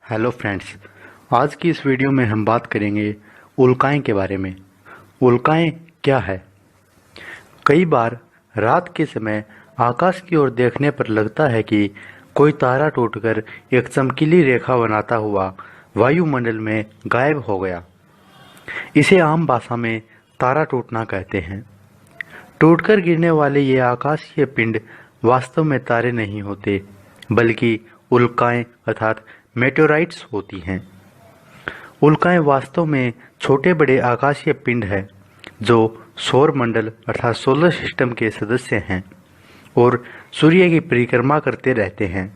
Hello friends, आज की इस वीडियो में हम बात करेंगे उल्काएं के बारे में। उल्काएं क्या है? कई बार रात के समय आकाश की ओर देखने पर लगता है कि कोई तारा टूटकर एक चमकीली रेखा बनाता हुआ वायुमंडल में गायब हो गया। इसे आम भाषा में तारा टूटना कहते हैं। टूटकर गिरने वाले ये आकाशीय पिंड वास्तव में तारे नहीं होते, बल्कि उल्काएं अर्थात मेटेओराइट्स होती हैं। उल्काएं वास्तव में छोटे बड़े आकाशीय पिंड हैं जो सौर मंडल अर्थात सोलर सिस्टम के सदस्य हैं और सूर्य की परिक्रमा करते रहते हैं।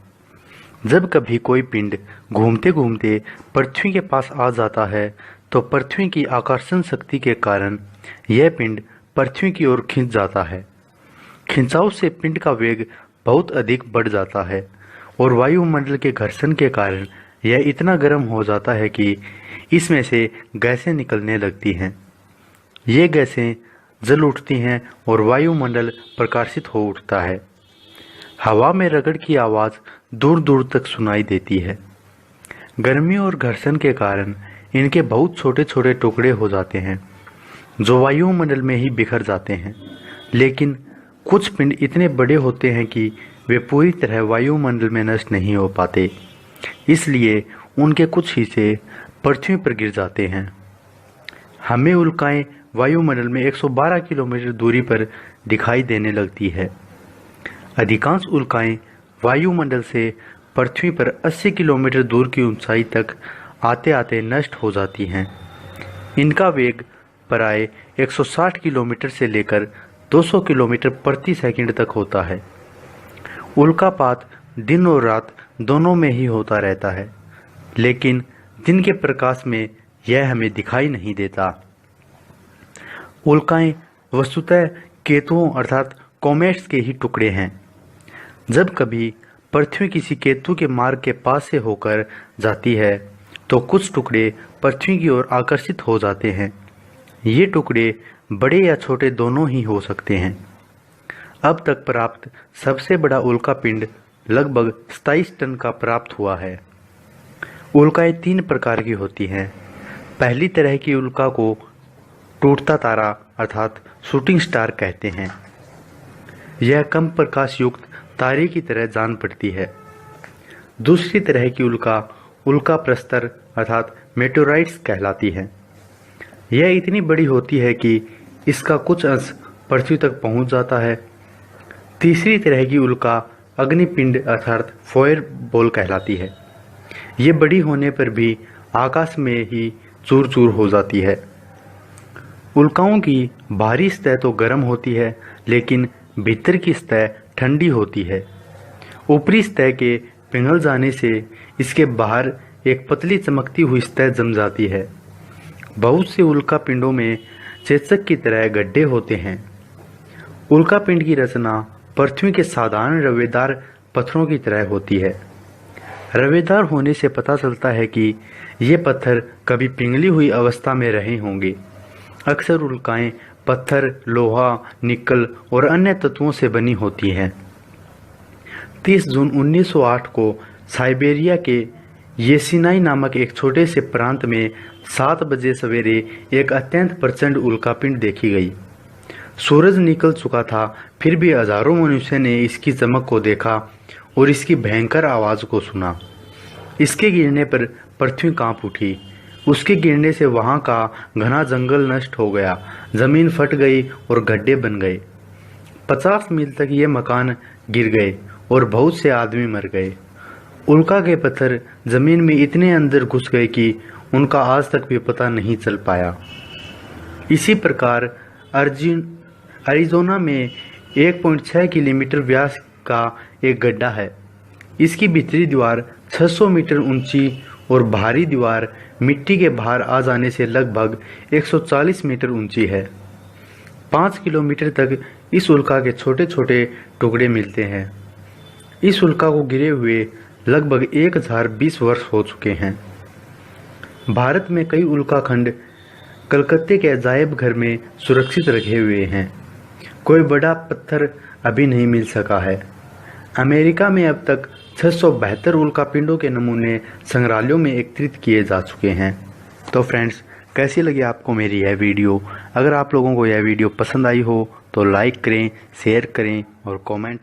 जब कभी कोई पिंड घूमते घूमते पृथ्वी के पास आ जाता है तो पृथ्वी की आकर्षण शक्ति के कारण यह पिंड पृथ्वी की ओर खिंच जाता है। खिंचाव से पिंड का वेग बहुत अधिक बढ़ जाता है और वायुमंडल के घर्षण के कारण यह इतना गर्म हो जाता है कि इसमें से गैसें निकलने लगती हैं। ये गैसें जल उठती हैं और वायुमंडल प्रकाशित हो उठता है। हवा में रगड़ की आवाज़ दूर दूर तक सुनाई देती है। गर्मी और घर्षण के कारण इनके बहुत छोटे छोटे टुकड़े हो जाते हैं जो वायुमंडल में ही बिखर जाते हैं। लेकिन कुछ पिंड इतने बड़े होते हैं कि वे पूरी तरह वायुमंडल में नष्ट नहीं हो पाते, इसलिए उनके कुछ हिस्से पृथ्वी पर गिर जाते हैं। हमें उल्काएं वायुमंडल में 112 किलोमीटर दूरी पर दिखाई देने लगती है। अधिकांश उल्काएं वायुमंडल से पृथ्वी पर 80 किलोमीटर दूर की ऊंचाई तक आते आते नष्ट हो जाती हैं। इनका वेग प्राय 160 किलोमीटर से लेकर 200 किलोमीटर प्रति सेकंड तक होता है। उल्कापात दिन और रात दोनों में ही होता रहता है, लेकिन दिन के प्रकाश में यह हमें दिखाई नहीं देता। उल्काएं वस्तुतः केतुओं अर्थात कॉमेट्स के ही टुकड़े हैं। जब कभी पृथ्वी किसी केतु के मार्ग के पास से होकर जाती है तो कुछ टुकड़े पृथ्वी की ओर आकर्षित हो जाते हैं। ये टुकड़े बड़े या छोटे दोनों ही हो सकते हैं। अब तक प्राप्त सबसे बड़ा उल्का पिंड लगभग 27 टन का प्राप्त हुआ है। उल्काएं 3 प्रकार की होती हैं। पहली तरह की उल्का को टूटता तारा अर्थात शूटिंग स्टार कहते हैं। यह कम प्रकाश युक्त तारे की तरह जान पड़ती है। दूसरी तरह की उल्का उल्का प्रस्तर अर्थात मेटेओराइट्स कहलाती है। यह इतनी बड़ी होती है कि इसका कुछ अंश पृथ्वी तक पहुंच जाता है। तीसरी तरह की उल्का अग्निपिंड अर्थात फायर बॉल कहलाती है। ये बड़ी होने पर भी आकाश में ही चूर चूर हो जाती है। उल्काओं की बाहरी सतह तो गर्म होती है, लेकिन भीतर की सतह ठंडी होती है। ऊपरी सतह के पिघल जाने से इसके बाहर एक पतली चमकती हुई सतह जम जाती है। बहुत से उल्का पिंडों में चेचक की तरह गड्ढे होते हैं। उल्का पिंड की रचना पृथ्वी के साधारण रवेदार पत्थरों की तरह होती है। रवेदार होने से पता चलता है कि ये पत्थर कभी पिघली हुई अवस्था में रहे होंगे। अक्सर उल्काएं पत्थर, लोहा, निकल और अन्य तत्वों से बनी होती हैं। 30 जून 1908 को साइबेरिया के येसिनाई नामक एक छोटे से प्रांत में 7 बजे सवेरे एक अत्यंत प्रचंड उल्कापिंड देखी गई। सूरज निकल चुका था, फिर भी हजारों मनुष्य ने इसकी चमक को देखा और इसकी भयंकर आवाज़ को सुना। इसके गिरने पर पृथ्वी कांप उठी। उसके गिरने से वहाँ का घना जंगल नष्ट हो गया, जमीन फट गई और गड्ढे बन गए। 50 मील तक ये मकान गिर गए और बहुत से आदमी मर गए। उल्का के पत्थर जमीन में इतने अंदर घुस गए कि उनका आज तक भी पता नहीं चल पाया। इसी प्रकार अरिज़ोना में 1.6 किलोमीटर व्यास का एक गड्ढा है। इसकी भीतरी दीवार 600 मीटर ऊंची और बाहरी दीवार मिट्टी के बाहर आ जाने से लगभग 140 मीटर ऊंची है। 5 किलोमीटर तक इस उल्का के छोटे छोटे टुकड़े मिलते हैं। इस उल्का को गिरे हुए लगभग 1020 वर्ष हो चुके हैं। भारत में कई उल्काखंड कलकत्ते के अजायब घर में सुरक्षित रखे हुए हैं। कोई बड़ा पत्थर अभी नहीं मिल सका है। अमेरिका में अब तक 672 उल्कापिंडों के नमूने संग्रहालयों में एकत्रित किए जा चुके हैं। तो फ्रेंड्स, कैसी लगी आपको मेरी यह वीडियो? अगर आप लोगों को यह वीडियो पसंद आई हो तो लाइक करें, शेयर करें और कमेंट